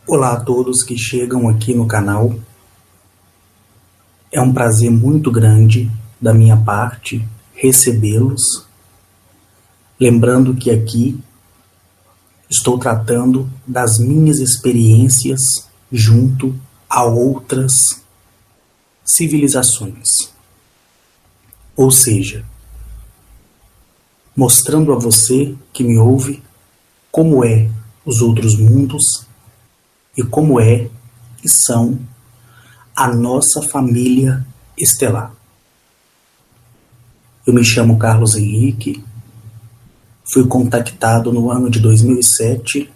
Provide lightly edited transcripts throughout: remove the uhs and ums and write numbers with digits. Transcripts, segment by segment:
Olá a todos que chegam aqui no canal. É um prazer muito grande da minha parte recebê-los. Lembrando que aqui estou tratando das minhas experiências junto a outras civilizações. Ou seja, mostrando a você que me ouve como é os outros mundos e como é e são a nossa família estelar. Eu me chamo Carlos Henrique, fui contactado no ano de 2007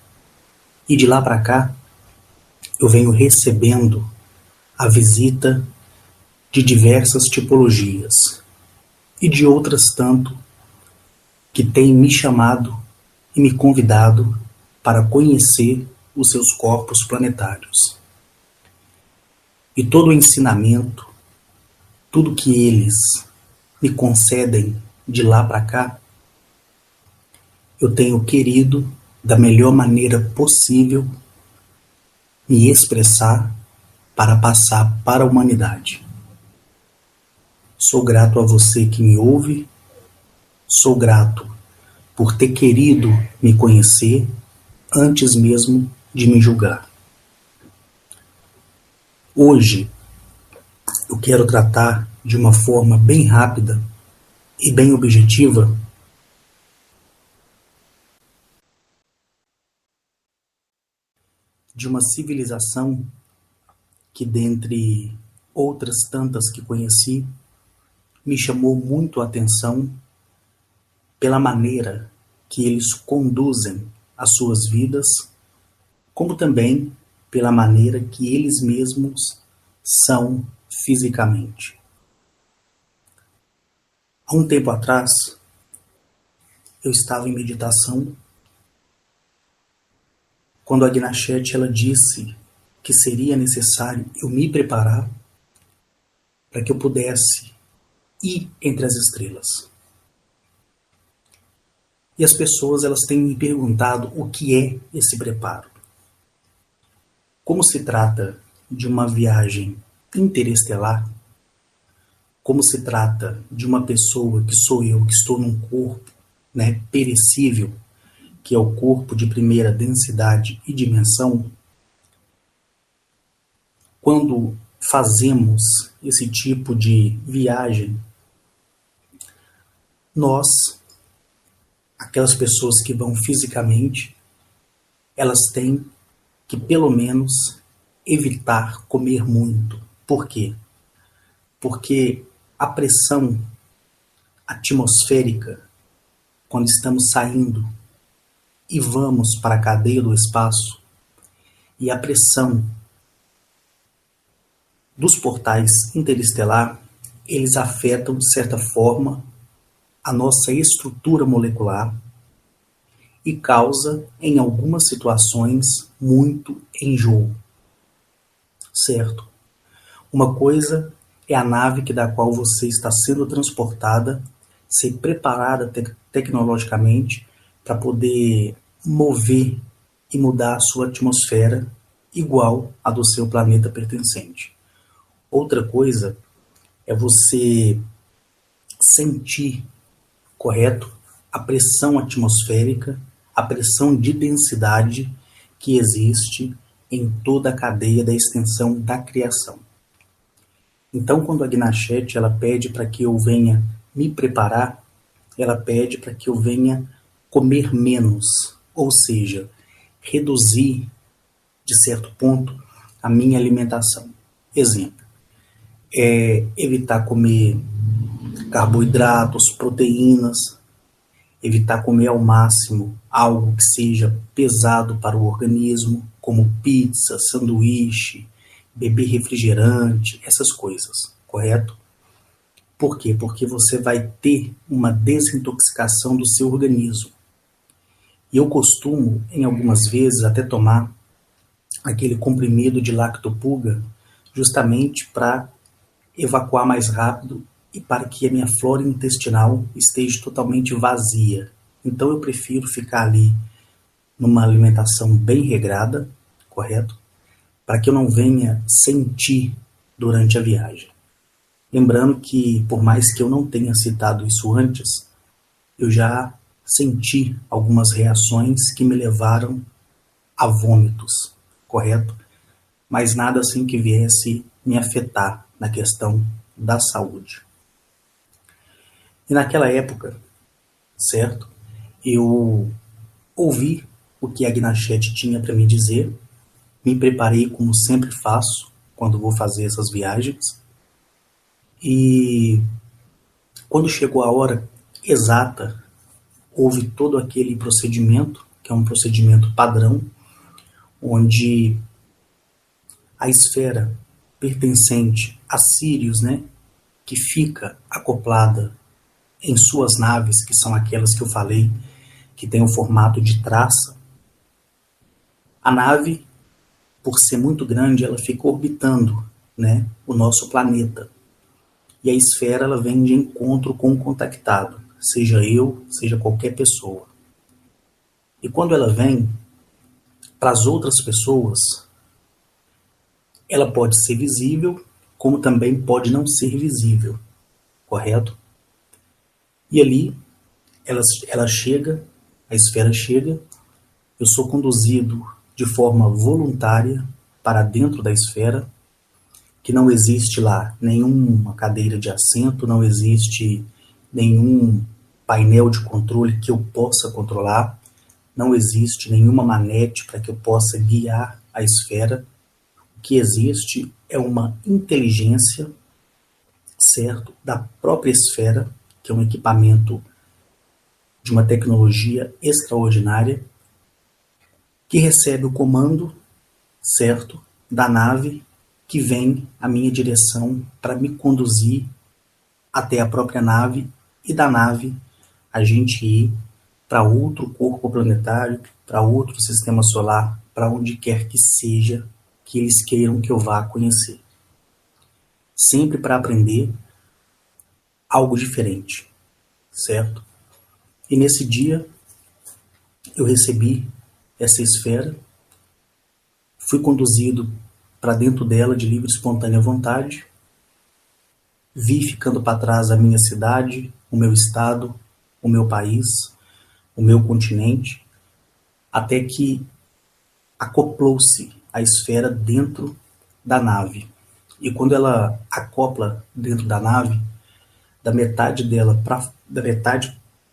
e de lá para cá eu venho recebendo a visita de diversas tipologias e de outras tanto que têm me chamado e me convidado para conhecer os seus corpos planetários. E todo o ensinamento, tudo que eles me concedem de lá para cá, eu tenho querido, da melhor maneira possível, me expressar para passar para a humanidade. Sou grato a você que me ouve, sou grato por ter querido me conhecer antes mesmo de me julgar. Hoje, eu quero tratar de uma forma bem rápida e bem objetiva de uma civilização que, dentre outras tantas que conheci, me chamou muito a atenção pela maneira que eles conduzem as suas vidas, como também pela maneira que eles mesmos são fisicamente. Há um tempo atrás, eu estava em meditação quando a Gnachete ela disse que seria necessário eu me preparar para que eu pudesse ir entre as estrelas. E as pessoas elas têm me perguntado o que é esse preparo. Como se trata de uma viagem interestelar, como se trata de uma pessoa que sou eu, que estou num corpo, perecível, que é o corpo de primeira densidade e dimensão, quando fazemos esse tipo de viagem, nós, aquelas pessoas que vão fisicamente, elas têm que pelo menos evitar comer muito. Por quê? Porque a pressão atmosférica, quando estamos saindo e vamos para a cadeia do espaço, e a pressão dos portais interestelar, eles afetam de certa forma a nossa estrutura molecular e causa, em algumas situações, muito enjoo. Certo? Uma coisa é a nave da qual você está sendo transportada, ser preparada tecnologicamente para poder mover e mudar a sua atmosfera igual à do seu planeta pertencente. Outra coisa é você sentir, correto, a pressão atmosférica, a pressão de densidade que existe em toda a cadeia da extensão da criação. Então, quando a Gnachete ela pede para que eu venha me preparar, ela pede para que eu venha comer menos, ou seja, reduzir, de certo ponto, a minha alimentação. Exemplo, evitar comer carboidratos, proteínas, evitar comer ao máximo algo que seja pesado para o organismo, como pizza, sanduíche, beber refrigerante, essas coisas, correto? Por quê? Porque você vai ter uma desintoxicação do seu organismo. E eu costumo, em algumas vezes, até tomar aquele comprimido de lactopurga, justamente para evacuar mais rápido e para que a minha flora intestinal esteja totalmente vazia. Então eu prefiro ficar ali numa alimentação bem regrada, correto? Para que eu não venha sentir durante a viagem. Lembrando que, por mais que eu não tenha citado isso antes, eu já senti algumas reações que me levaram a vômitos, correto? Mas nada assim que viesse me afetar na questão da saúde. E naquela época, certo? Eu ouvi o que a Gnachete tinha para me dizer, me preparei como sempre faço quando vou fazer essas viagens, e quando chegou a hora exata, houve todo aquele procedimento, que é um procedimento padrão, onde a esfera pertencente a Sírius, né, que fica acoplada em suas naves, que são aquelas que eu falei, que tem o formato de traça. A nave, por ser muito grande, ela fica orbitando, né, o nosso planeta. E a esfera ela vem de encontro com o contactado, seja eu, seja qualquer pessoa. E quando ela vem, para as outras pessoas, ela pode ser visível, como também pode não ser visível, correto? E ali, ela chega, a esfera chega, eu sou conduzido de forma voluntária para dentro da esfera, que não existe lá nenhuma cadeira de assento, não existe nenhum painel de controle que eu possa controlar, não existe nenhuma manete para que eu possa guiar a esfera. O que existe é uma inteligência, certo, da própria esfera, que é um equipamento de uma tecnologia extraordinária, que recebe o comando, certo, da nave que vem à minha direção para me conduzir até a própria nave, e da nave a gente ir para outro corpo planetário, para outro sistema solar, para onde quer que seja que eles queiram que eu vá conhecer. Sempre para aprender algo diferente, certo? E nesse dia eu recebi essa esfera, fui conduzido para dentro dela de livre e espontânea vontade, vi ficando para trás a minha cidade, o meu estado, o meu país, o meu continente, até que acoplou-se a esfera dentro da nave. E quando ela acopla dentro da nave, da metade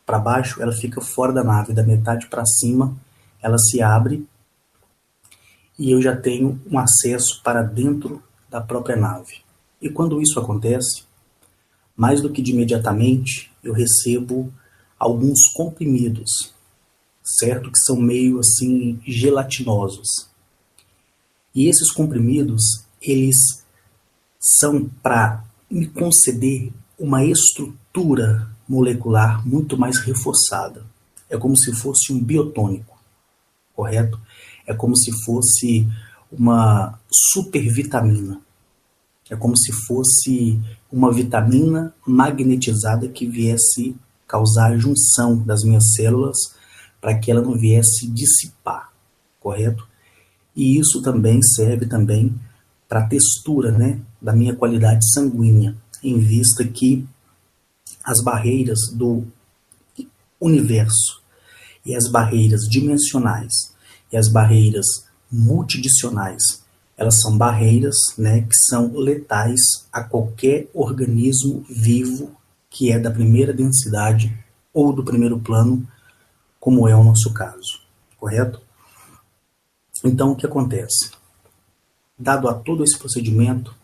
para baixo, ela fica fora da nave, da metade para cima, ela se abre e eu já tenho um acesso para dentro da própria nave. E quando isso acontece, mais do que de imediatamente, eu recebo alguns comprimidos, certo? Que são meio assim gelatinosos. E esses comprimidos, eles são para me conceder uma estrutura molecular muito mais reforçada. É como se fosse um biotônico, correto? É como se fosse uma supervitamina. É como se fosse uma vitamina magnetizada que viesse causar a junção das minhas células para que ela não viesse dissipar, correto? E isso também serve também para a textura, né, da minha qualidade sanguínea, em vista que as barreiras do universo e as barreiras dimensionais e as barreiras multidimensionais, elas são barreiras, né, que são letais a qualquer organismo vivo que é da primeira densidade ou do primeiro plano, como é o nosso caso, correto? Então, o que acontece? Dado a todo esse procedimento,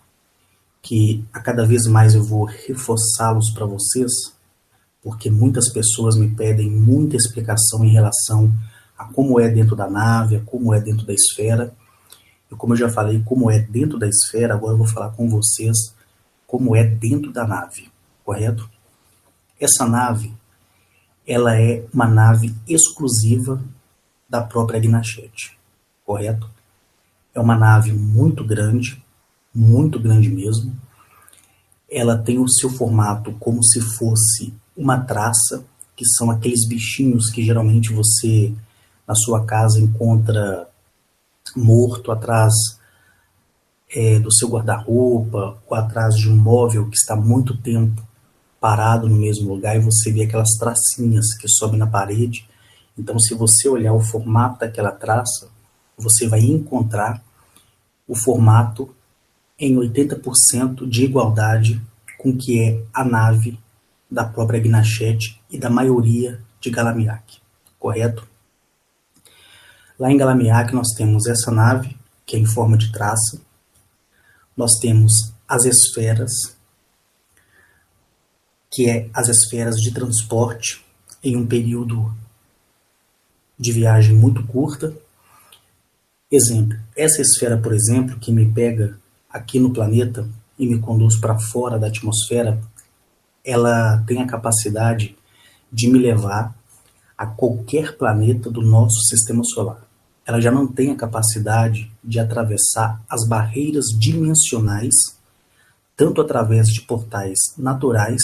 que a cada vez mais eu vou reforçá-los para vocês, porque muitas pessoas me pedem muita explicação em relação a como é dentro da nave, a como é dentro da esfera. E como eu já falei como é dentro da esfera, agora eu vou falar com vocês como é dentro da nave, correto? Essa nave, ela é uma nave exclusiva da própria Gnachete, correto? É uma nave muito grande mesmo. Ela tem o seu formato como se fosse uma traça, que são aqueles bichinhos que geralmente você, na sua casa, encontra morto atrás do seu guarda-roupa ou atrás de um móvel que está muito tempo parado no mesmo lugar e você vê aquelas tracinhas que sobem na parede. Então, se você olhar o formato daquela traça, você vai encontrar o formato em 80% de igualdade com o que é a nave da própria Gnachete e da maioria de Galamiak, correto? Lá em Galamiak nós temos essa nave, que é em forma de traça, nós temos as esferas, que é as esferas de transporte em um período de viagem muito curta. Exemplo, essa esfera, por exemplo, que me pega aqui no planeta e me conduz para fora da atmosfera, ela tem a capacidade de me levar a qualquer planeta do nosso sistema solar. Ela já não tem a capacidade de atravessar as barreiras dimensionais, tanto através de portais naturais,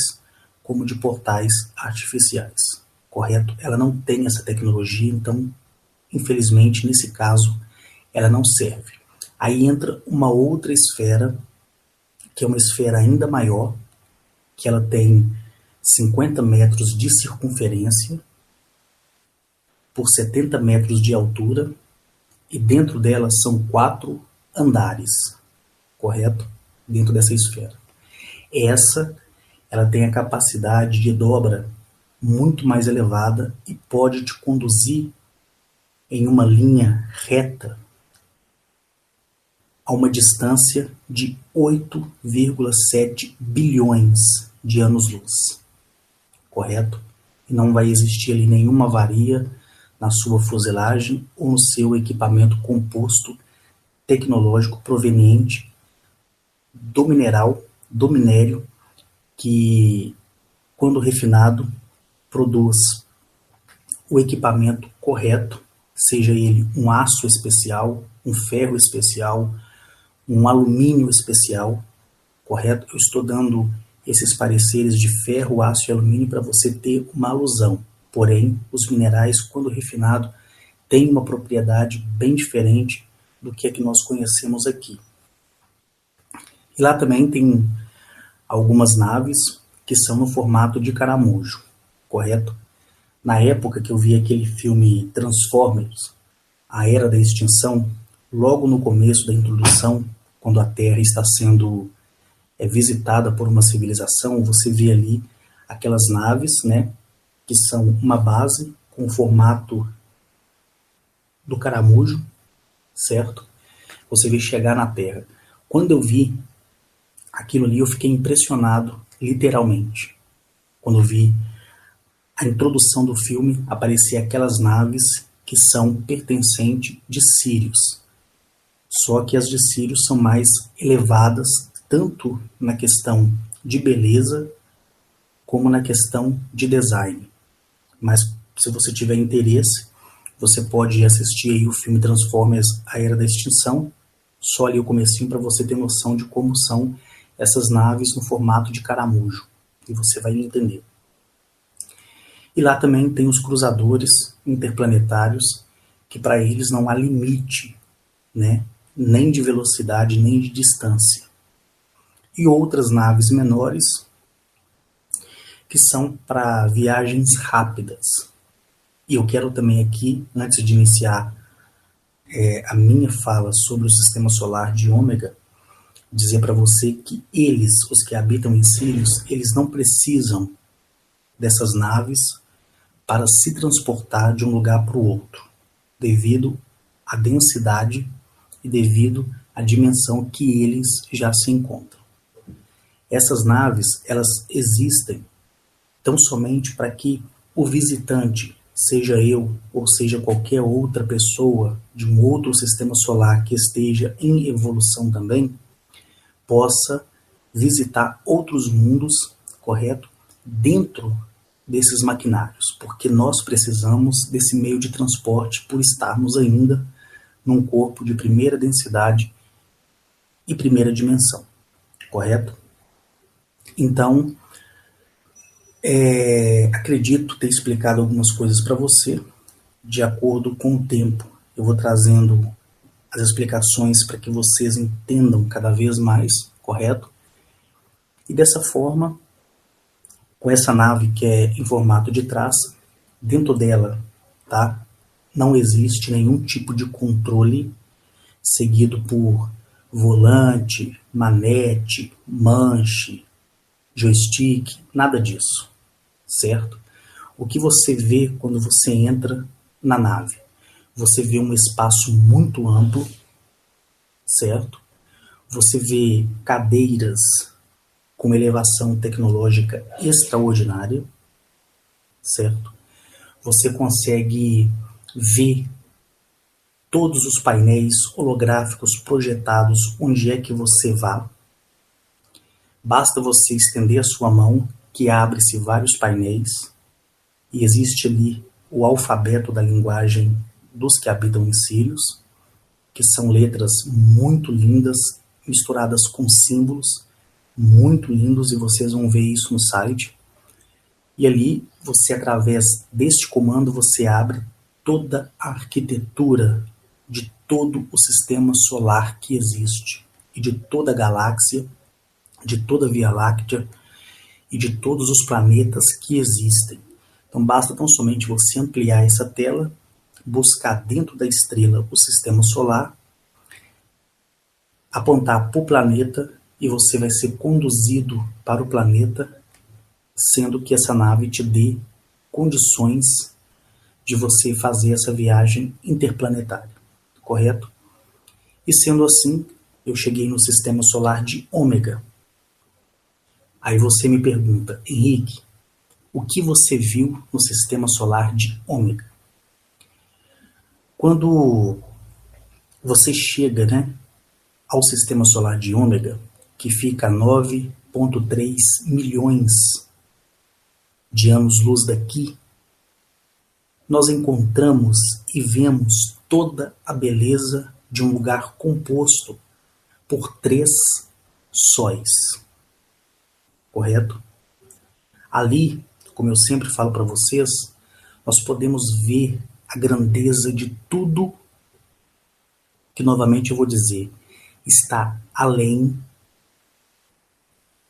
como de portais artificiais, correto? Ela não tem essa tecnologia, então, infelizmente, nesse caso, ela não serve. Aí entra uma outra esfera, que é uma esfera ainda maior, que ela tem 50 metros de circunferência por 70 metros de altura, e dentro dela são 4 andares, correto? Dentro dessa esfera. Ela tem a capacidade de dobra muito mais elevada e pode te conduzir em uma linha reta a uma distância de 8,7 bilhões de anos-luz, correto? E não vai existir ali nenhuma avaria na sua fuselagem ou no seu equipamento composto tecnológico proveniente do minério, que, quando refinado, produz o equipamento correto, seja ele um aço especial, um ferro especial, um alumínio especial, correto? Eu estou dando esses pareceres de ferro, aço e alumínio para você ter uma alusão. Porém, os minerais, quando refinado, têm uma propriedade bem diferente do que a que nós conhecemos aqui. E lá também tem algumas naves que são no formato de caramujo, correto? Na época que eu vi aquele filme Transformers, A Era da Extinção, logo no começo da introdução, quando a Terra está sendo visitada por uma civilização, você vê ali aquelas naves, né, que são uma base com o formato do caramujo, certo? Você vê chegar na Terra. Quando eu vi aquilo ali, eu fiquei impressionado, literalmente. Quando eu vi a introdução do filme, aparecia aquelas naves que são pertencentes de Sirius. Só que as de Sirius são mais elevadas, tanto na questão de beleza, como na questão de design. Mas, se você tiver interesse, você pode assistir aí o filme Transformers, A Era da Extinção, só ali o comecinho para você ter noção de como são essas naves no formato de caramujo, e você vai entender. E lá também tem os cruzadores interplanetários, que para eles não há limite, né? Nem de velocidade, nem de distância. E outras naves menores, que são para viagens rápidas. E eu quero também aqui, antes de iniciar a minha fala sobre o sistema solar de Ômega, dizer para você que eles, os que habitam em Sirius, eles não precisam dessas naves para se transportar de um lugar para o outro, devido à densidade e devido à dimensão que eles já se encontram. Essas naves, elas existem tão somente para que o visitante, seja eu ou seja qualquer outra pessoa de um outro sistema solar que esteja em evolução também, possa visitar outros mundos, correto? Dentro desses maquinários, porque nós precisamos desse meio de transporte por estarmos ainda num corpo de primeira densidade e primeira dimensão, correto? Então, acredito ter explicado algumas coisas para você. De acordo com o tempo, eu vou trazendo as explicações para que vocês entendam cada vez mais, correto? E dessa forma, com essa nave que é em formato de traça, dentro dela, tá? Não existe nenhum tipo de controle seguido por volante, manete, manche, joystick, nada disso, certo? O que você vê quando você entra na nave? Você vê um espaço muito amplo, certo? Você vê cadeiras com elevação tecnológica extraordinária, certo? Você consegue ver todos os painéis holográficos projetados onde é que você vá. Basta você estender a sua mão, que abre-se vários painéis, e existe ali o alfabeto da linguagem dos que habitam em Sirius, que são letras muito lindas, misturadas com símbolos muito lindos, e vocês vão ver isso no site. E ali, você, através deste comando, você abre toda a arquitetura de todo o sistema solar que existe, e de toda a galáxia, de toda a Via Láctea, e de todos os planetas que existem. Então basta tão somente você ampliar essa tela, buscar dentro da estrela o sistema solar, apontar para o planeta, e você vai ser conduzido para o planeta, sendo que essa nave te dê condições de você fazer essa viagem interplanetária, correto? E sendo assim, eu cheguei no sistema solar de Ômega. Aí você me pergunta, Henrique, o que você viu no sistema solar de Ômega? Quando você chega, ao sistema solar de Ômega, que fica a 9,3 milhões de anos-luz daqui, nós encontramos e vemos toda a beleza de um lugar composto por 3 sóis, correto? Ali, como eu sempre falo para vocês, nós podemos ver a grandeza de tudo que, novamente eu vou dizer, está além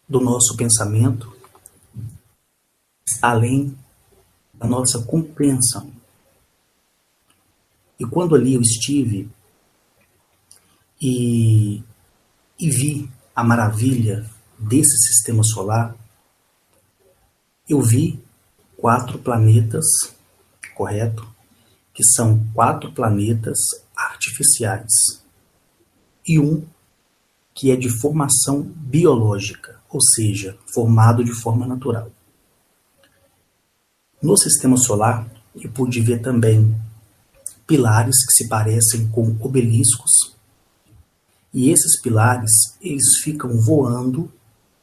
do nosso pensamento, está além da nossa compreensão. E quando ali eu estive e vi a maravilha desse sistema solar, eu vi 4 planetas, correto? Que são 4 planetas artificiais e um que é de formação biológica, ou seja, formado de forma natural. No sistema solar, eu pude ver também pilares que se parecem com obeliscos, e esses pilares, eles ficam voando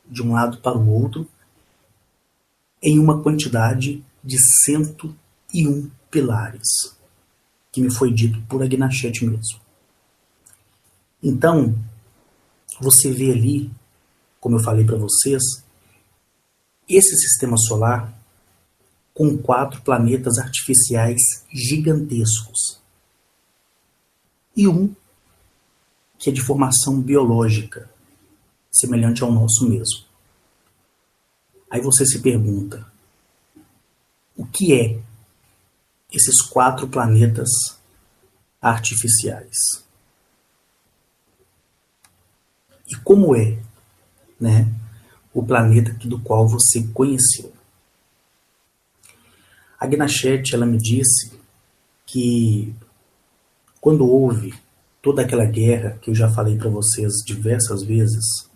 de um lado para o outro em uma quantidade de 101 pilares, que me foi dito por Agnachete mesmo. Então, você vê ali, como eu falei para vocês, esse sistema solar com 4 planetas artificiais gigantescos. E um que é de formação biológica, semelhante ao nosso mesmo. Aí você se pergunta, o que é esses 4 planetas artificiais? E como é, o planeta do qual você conheceu? A Agnachete, ela me disse que quando houve toda aquela guerra, que eu já falei para vocês diversas vezes,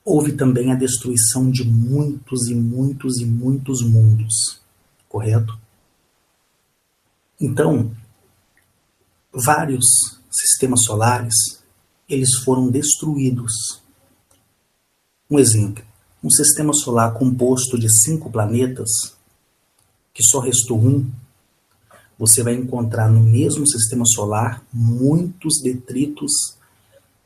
houve também a destruição de muitos e muitos e muitos mundos, correto? Então, vários sistemas solares, eles foram destruídos. Um exemplo, um sistema solar composto de 5 planetas, que só restou um, você vai encontrar no mesmo sistema solar muitos detritos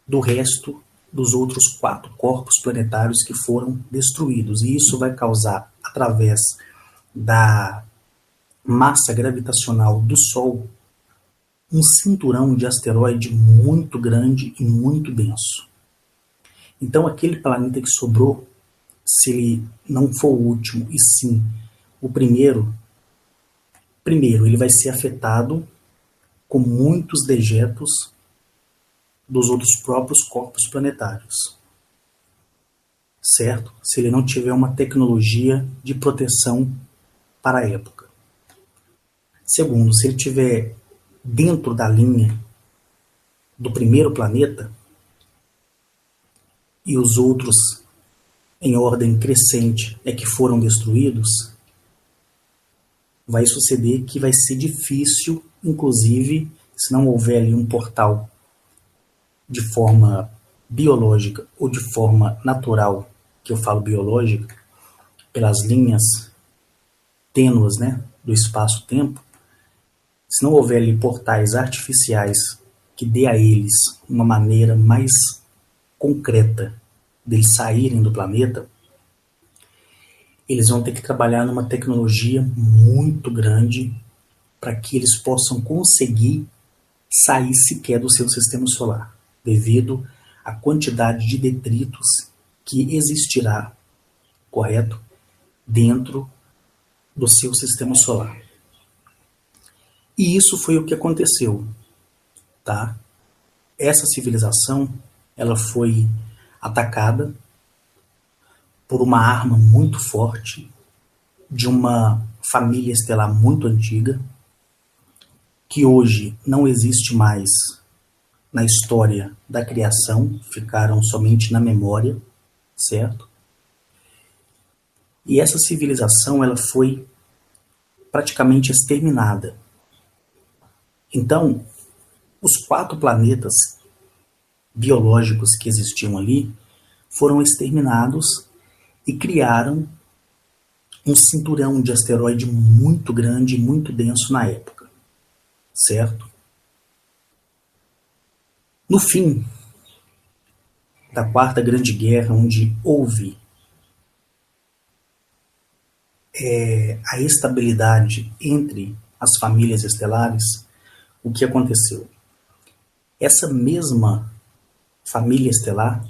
do resto dos outros 4 corpos planetários que foram destruídos. E isso vai causar, através da massa gravitacional do Sol, um cinturão de asteroide muito grande e muito denso. Então aquele planeta que sobrou, se ele não for o último e sim o primeiro, ele vai ser afetado com muitos dejetos dos outros próprios corpos planetários, certo? Se ele não tiver uma tecnologia de proteção para a época. Segundo, se ele tiver dentro da linha do primeiro planeta e os outros em ordem crescente é que foram destruídos, vai suceder que vai ser difícil, inclusive, se não houver ali um portal de forma biológica ou de forma natural, que eu falo biológica, pelas linhas tênues, né, do espaço-tempo, se não houver ali portais artificiais que dê a eles uma maneira mais concreta deles saírem do planeta, eles vão ter que trabalhar numa tecnologia muito grande para que eles possam conseguir sair sequer do seu sistema solar, devido à quantidade de detritos que existirá, correto, dentro do seu sistema solar. E isso foi o que aconteceu, tá? Essa civilização, ela foi atacada por uma arma muito forte de uma família estelar muito antiga, que hoje não existe mais na história da criação, ficaram somente na memória, certo? E essa civilização, ela foi praticamente exterminada. Então, os 4 planetas biológicos que existiam ali foram exterminados e criaram um cinturão de asteroide muito grande e muito denso na época, certo? No fim da Quarta Grande Guerra, onde houve a estabilidade entre as famílias estelares, o que aconteceu? Essa mesma família estelar,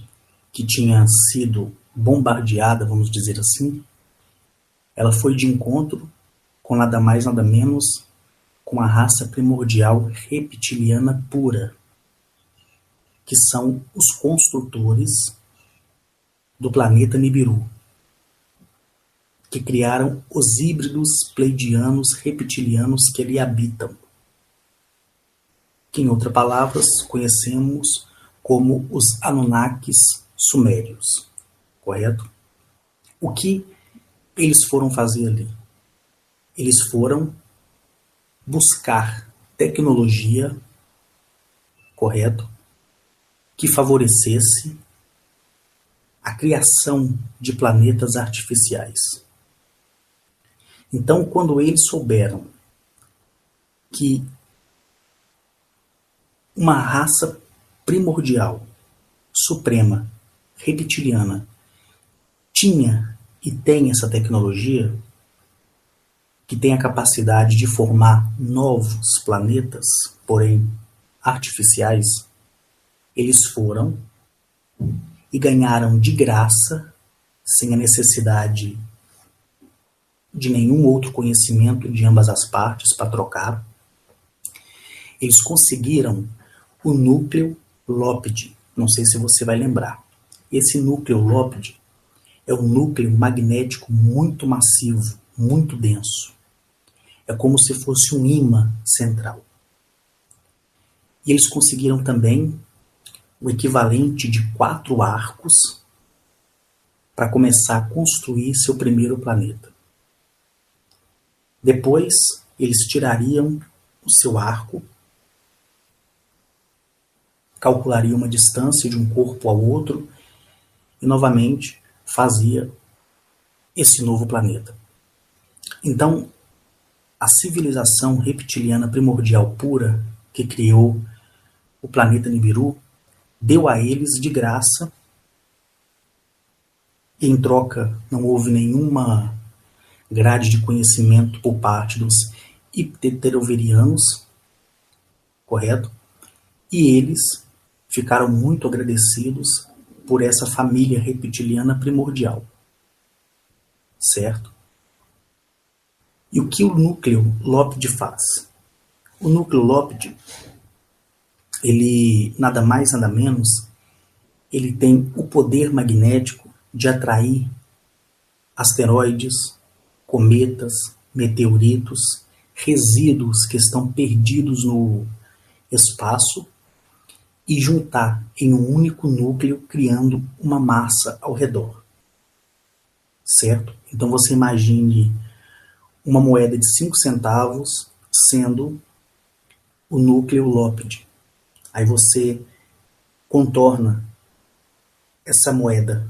que tinha sido bombardeada, vamos dizer assim, ela foi de encontro com nada mais nada menos com a raça primordial reptiliana pura, que são os construtores do planeta Nibiru, que criaram os híbridos pleidianos reptilianos que ali habitam, que em outras palavras conhecemos como os Anunnakis sumérios, correto? O que eles foram fazer ali? Eles foram buscar tecnologia, correto, que favorecesse a criação de planetas artificiais. Então, quando eles souberam que uma raça primordial, suprema, reptiliana, tinha e tem essa tecnologia, que tem a capacidade de formar novos planetas, porém artificiais, eles foram e ganharam de graça, sem a necessidade de nenhum outro conhecimento de ambas as partes para trocar. Eles conseguiram o núcleo Lópide. Não sei se você vai lembrar. Esse núcleo Lópide é um núcleo magnético muito massivo, muito denso. É como se fosse um ímã central. E eles conseguiram também o equivalente de 4 arcos para começar a construir seu primeiro planeta. Depois, eles tirariam o seu arco, calculariam uma distância de um corpo ao outro e novamente fazia esse novo planeta. Então, a civilização reptiliana primordial pura que criou o planeta Nibiru deu a eles de graça, e em troca não houve nenhuma grade de conhecimento por parte dos hipteroverianos, correto? E eles ficaram muito agradecidos por essa família reptiliana primordial, certo? E o que o núcleo Lopid faz? O núcleo Lopid, ele nada mais nada menos, ele tem o poder magnético de atrair asteroides, cometas, meteoritos, resíduos que estão perdidos no espaço e juntar em um único núcleo, criando uma massa ao redor, certo? Então você imagine uma moeda de 5 centavos sendo o núcleo Lopid. Aí você contorna essa moeda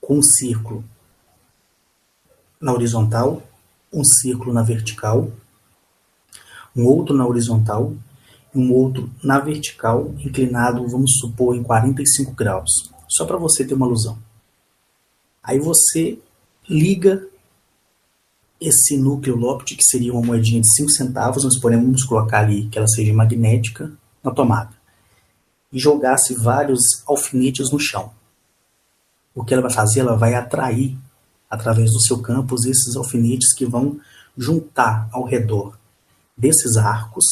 com um círculo na horizontal, um círculo na vertical, um outro na horizontal e um outro na vertical, inclinado, vamos supor, em 45 graus. Só para você ter uma ilusão. Aí você liga esse núcleo Lopid, que seria uma moedinha de 5 centavos, nós podemos colocar ali que ela seja magnética, na tomada. E jogasse vários alfinetes no chão. O que ela vai fazer? Ela vai atrair, através do seu campus, esses alfinetes que vão juntar ao redor desses arcos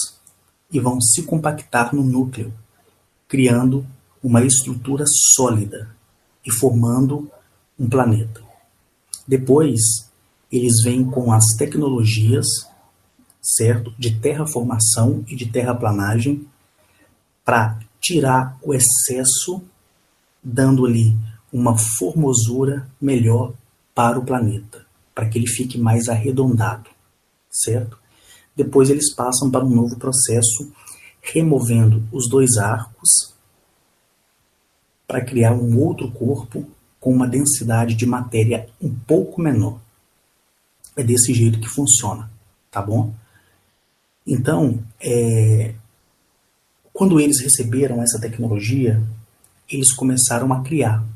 e vão se compactar no núcleo, criando uma estrutura sólida e formando um planeta. Depois, eles vêm com as tecnologias, certo, de terraformação e de terraplanagem para tirar o excesso, dando ali uma formosura melhor para o planeta, para que ele fique mais arredondado, certo? Depois eles passam para um novo processo, removendo os 2 arcos para criar um outro corpo com uma densidade de matéria um pouco menor. É desse jeito que funciona, tá bom? Então, quando eles receberam essa tecnologia, eles começaram a criar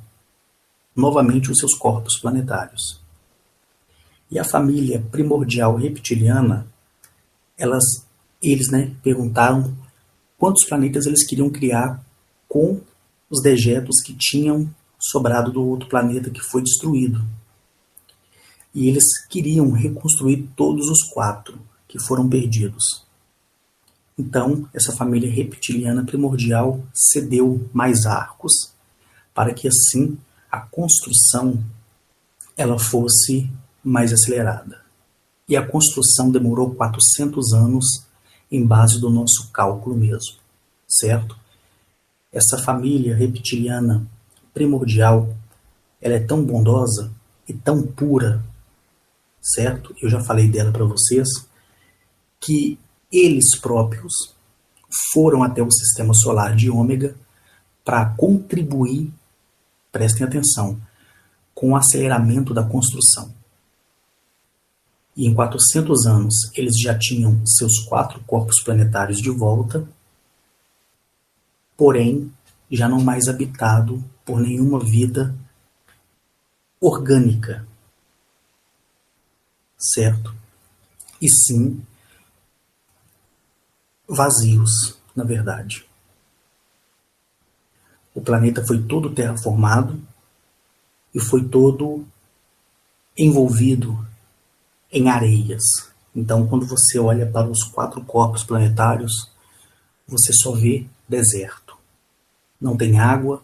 novamente os seus corpos planetários. E a família primordial reptiliana, eles perguntaram quantos planetas eles queriam criar com os dejetos que tinham sobrado do outro planeta que foi destruído. E eles queriam reconstruir todos os 4 que foram perdidos. Então, essa família reptiliana primordial cedeu mais arcos para que assim a construção ela fosse mais acelerada. E a construção demorou 400 anos em base do nosso cálculo mesmo, certo? Essa família reptiliana primordial, ela é tão bondosa e tão pura, certo? Eu já falei dela para vocês, que eles próprios foram até o sistema solar de Ômega para contribuir, prestem atenção, com o aceleramento da construção. E em 400 anos eles já tinham seus 4 corpos planetários de volta, porém já não mais habitado por nenhuma vida orgânica, certo? E sim vazios, na verdade. O planeta foi todo terraformado e foi todo envolvido em areias. Então, quando você olha para os 4 corpos planetários, você só vê deserto. Não tem água,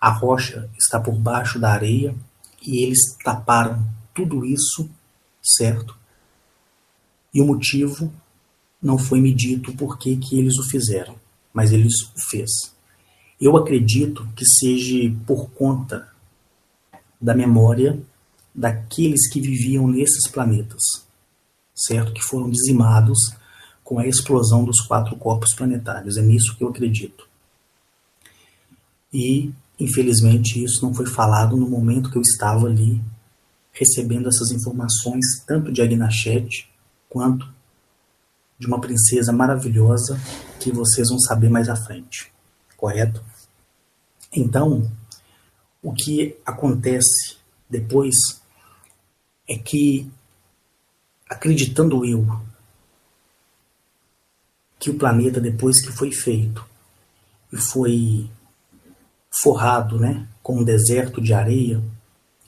a rocha está por baixo da areia e eles taparam tudo isso, certo? E o motivo não foi me dito por que eles o fizeram, mas eles o fez. Eu acredito que seja por conta da memória daqueles que viviam nesses planetas, certo? Que foram dizimados com a explosão dos 4 corpos planetários. É nisso que eu acredito. E, infelizmente, isso não foi falado no momento que eu estava ali recebendo essas informações, tanto de Agnachete quanto de uma princesa maravilhosa que vocês vão saber mais à frente, correto? Então, o que acontece depois é que, acreditando eu, que o planeta, depois que foi feito e foi forrado, né, com um deserto de areia,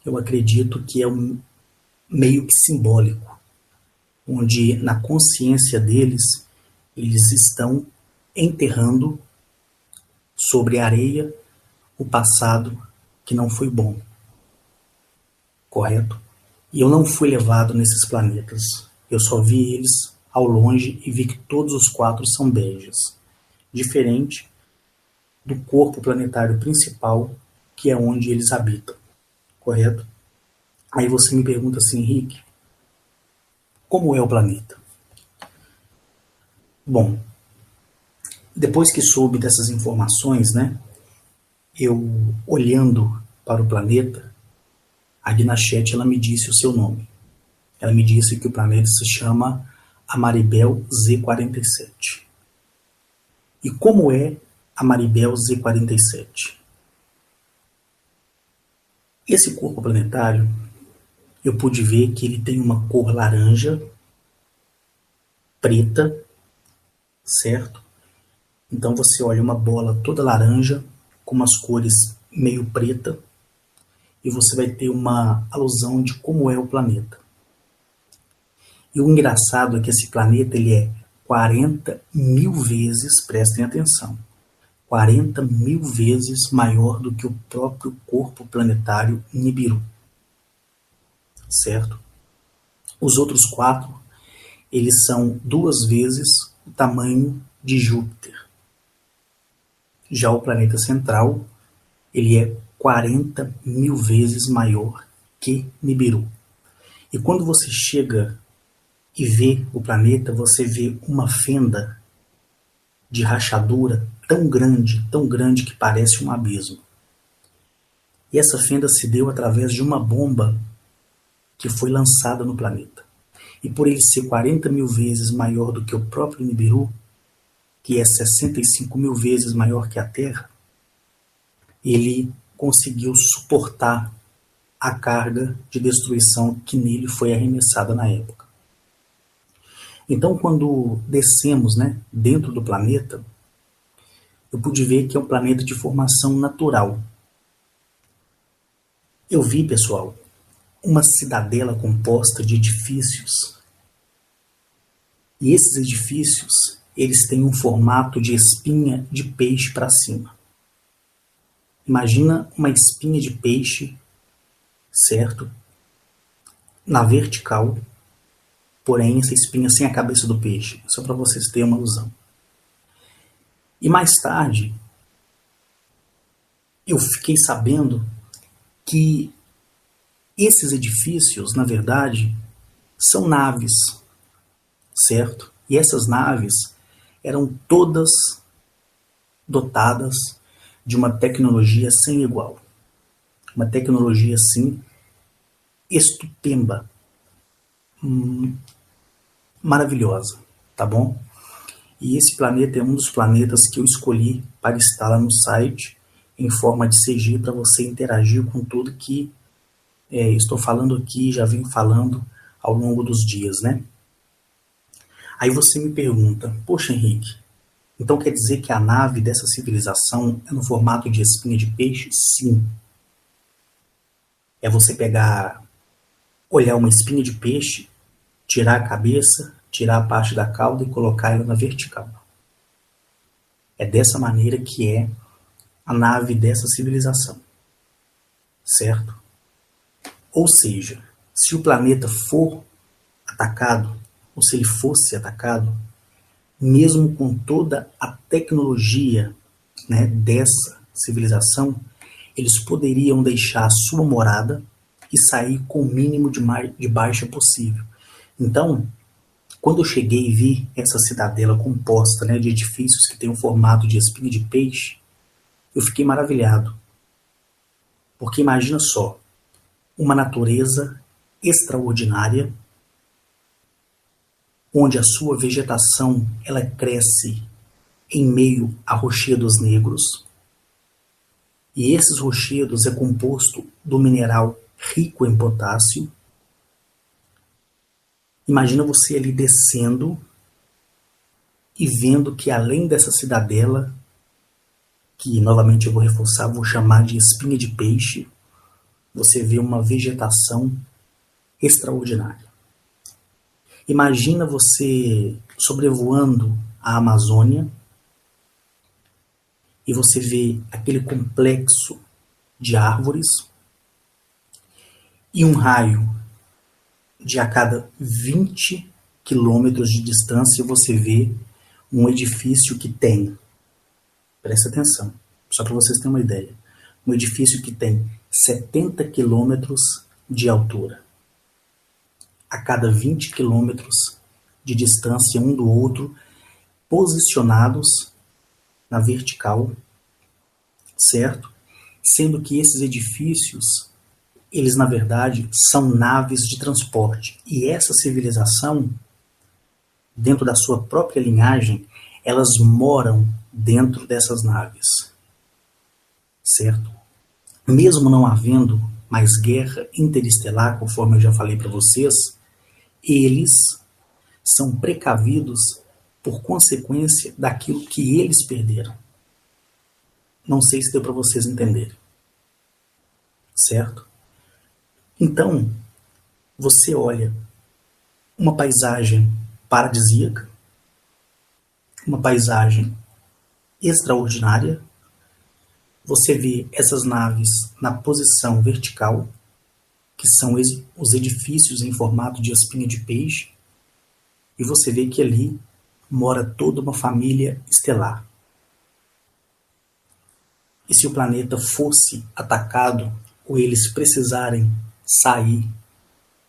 eu acredito que é meio que simbólico, onde na consciência deles, eles estão enterrando sobre a areia o passado que não foi bom, correto? E eu não fui levado nesses planetas, eu só vi eles ao longe e vi que todos os 4 são beges, diferente do corpo planetário principal, que é onde eles habitam, correto? Aí você me pergunta assim, Henrique, como é o planeta? Bom, depois que soube dessas informações, né, eu olhando para o planeta, a Gnachete, ela me disse o seu nome. Ela me disse que o planeta se chama Amaribel Z47. E como é Amaribel Z47? Esse corpo planetário, eu pude ver que ele tem uma cor laranja, preta, certo? Então você olha uma bola toda laranja, com umas cores meio preta, e você vai ter uma alusão de como é o planeta. E o engraçado é que esse planeta ele é 40.000 vezes, prestem atenção, 40.000 vezes maior do que o próprio corpo planetário Nibiru, certo? Os outros 4, eles são 2 vezes o tamanho de Júpiter. Já o planeta central, ele é 40.000 vezes maior que Nibiru. E quando você chega e vê o planeta, você vê uma fenda de rachadura tão grande que parece um abismo. E essa fenda se deu através de uma bomba que foi lançada no planeta. E por ele ser 40.000 vezes maior do que o próprio Nibiru, que é 65.000 vezes maior que a Terra, ele conseguiu suportar a carga de destruição que nele foi arremessada na época. Então, quando descemos, né, dentro do planeta, eu pude ver que é um planeta de formação natural. Eu vi, pessoal, uma cidadela composta de edifícios. E esses edifícios, eles têm um formato de espinha de peixe para cima. Imagina uma espinha de peixe, certo? Na vertical, porém essa espinha sem a cabeça do peixe, só para vocês terem uma ilusão. E mais tarde, eu fiquei sabendo que esses edifícios, na verdade, são naves, certo? E essas naves eram todas dotadas de uma tecnologia sem igual. Uma tecnologia, assim, estupenda, maravilhosa, tá bom? E esse planeta é um dos planetas que eu escolhi para estar lá no site, em forma de CG, para você interagir com tudo que estou falando aqui, já venho falando ao longo dos dias, né? Aí você me pergunta, poxa Henrique, então quer dizer que a nave dessa civilização é no formato de espinha de peixe? Sim. É você pegar, olhar uma espinha de peixe, tirar a cabeça, tirar a parte da cauda e colocar ela na vertical. É dessa maneira que é a nave dessa civilização, certo? Ou seja, se o planeta for atacado, ou se ele fosse atacado, mesmo com toda a tecnologia, né, dessa civilização, eles poderiam deixar a sua morada e sair com o mínimo de baixa possível. Então, quando eu cheguei e vi essa cidadela composta, né, de edifícios que tem um formato de espinha de peixe, eu fiquei maravilhado. Porque imagina só, uma natureza extraordinária, onde a sua vegetação ela cresce em meio a rochedos negros, e esses rochedos é composto do mineral rico em potássio. Imagina você ali descendo e vendo que além dessa cidadela, que novamente eu vou reforçar, vou chamar de espinha de peixe, você vê uma vegetação extraordinária. Imagina você sobrevoando a Amazônia e você vê aquele complexo de árvores e um raio de a cada 20 quilômetros de distância você vê um edifício que tem, presta atenção, só para vocês terem uma ideia, um edifício que tem 70 quilômetros de altura. A cada 20 quilômetros de distância um do outro, posicionados na vertical, certo? Sendo que esses edifícios, eles na verdade são naves de transporte. E essa civilização, dentro da sua própria linhagem, elas moram dentro dessas naves, certo? Mesmo não havendo mais guerra interestelar, conforme eu já falei para vocês, eles são precavidos por consequência daquilo que eles perderam. Não sei se deu para vocês entenderem. Certo? Então, você olha uma paisagem paradisíaca, uma paisagem extraordinária, você vê essas naves na posição vertical, que são os edifícios em formato de espinha de peixe, e você vê que ali mora toda uma família estelar. E se o planeta fosse atacado, ou eles precisarem sair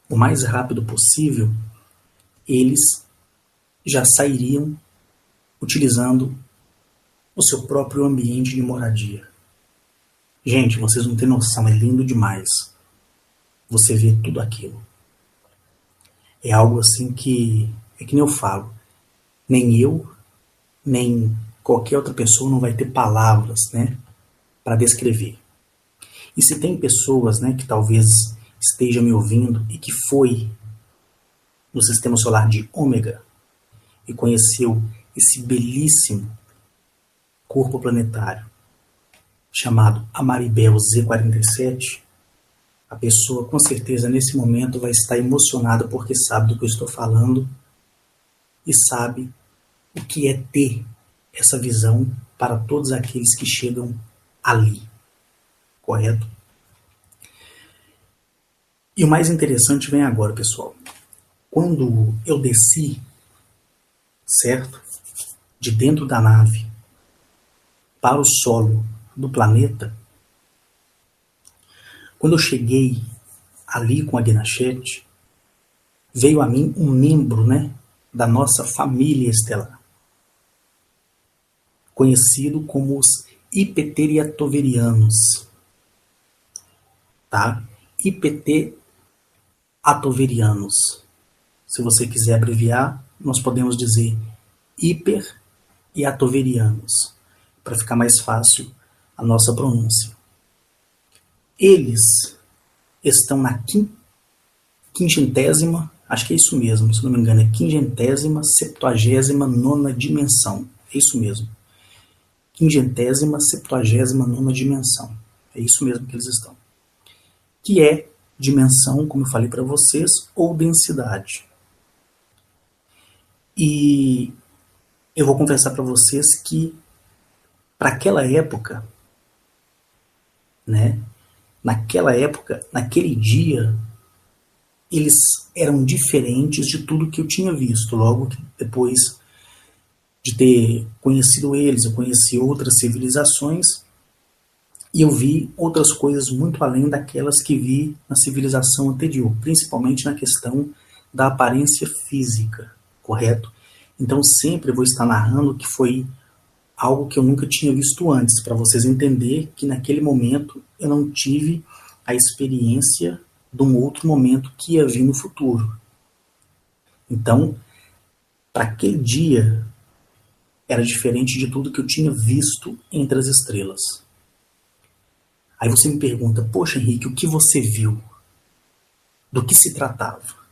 o mais rápido possível, eles já sairiam utilizando o seu próprio ambiente de moradia. Gente, vocês não têm noção, é lindo demais você vê tudo aquilo. É algo assim que, é que nem eu falo, nem eu, nem qualquer outra pessoa não vai ter palavras, né, para descrever. E se tem pessoas, né, que talvez esteja me ouvindo e que foi no sistema solar de Ômega e conheceu esse belíssimo corpo planetário chamado Amaribel Z47, a pessoa com certeza nesse momento vai estar emocionada porque sabe do que eu estou falando e sabe o que é ter essa visão para todos aqueles que chegam ali, correto? E o mais interessante vem agora, pessoal. Quando eu desci, certo, de dentro da nave para o solo do planeta, quando eu cheguei ali com a Guinachete, veio a mim um membro, né, da nossa família estelar, conhecido como os Hipeteriatoverianos, tá? Hipeteriatoverianos. Se você quiser abreviar, nós podemos dizer hiper e atoverianos, para ficar mais fácil a nossa pronúncia. Eles estão na quingentésima, acho que é isso mesmo, se não me engano, é quingentésima, 79ª dimensão. É isso mesmo. Quingentésima, 79ª dimensão. É isso mesmo que eles estão. Que é dimensão, como eu falei para vocês, ou densidade. E eu vou confessar para vocês que, para aquela época, né, naquela época, naquele dia, eles eram diferentes de tudo que eu tinha visto. Logo que depois de ter conhecido eles, eu conheci outras civilizações e eu vi outras coisas muito além daquelas que vi na civilização anterior, principalmente na questão da aparência física, correto? Então sempre eu vou estar narrando que foi algo que eu nunca tinha visto antes, para vocês entenderem que naquele momento eu não tive a experiência de um outro momento que ia vir no futuro. Então, para aquele dia, era diferente de tudo que eu tinha visto entre as estrelas. Aí você me pergunta, poxa Henrique, o que você viu? Do que se tratava?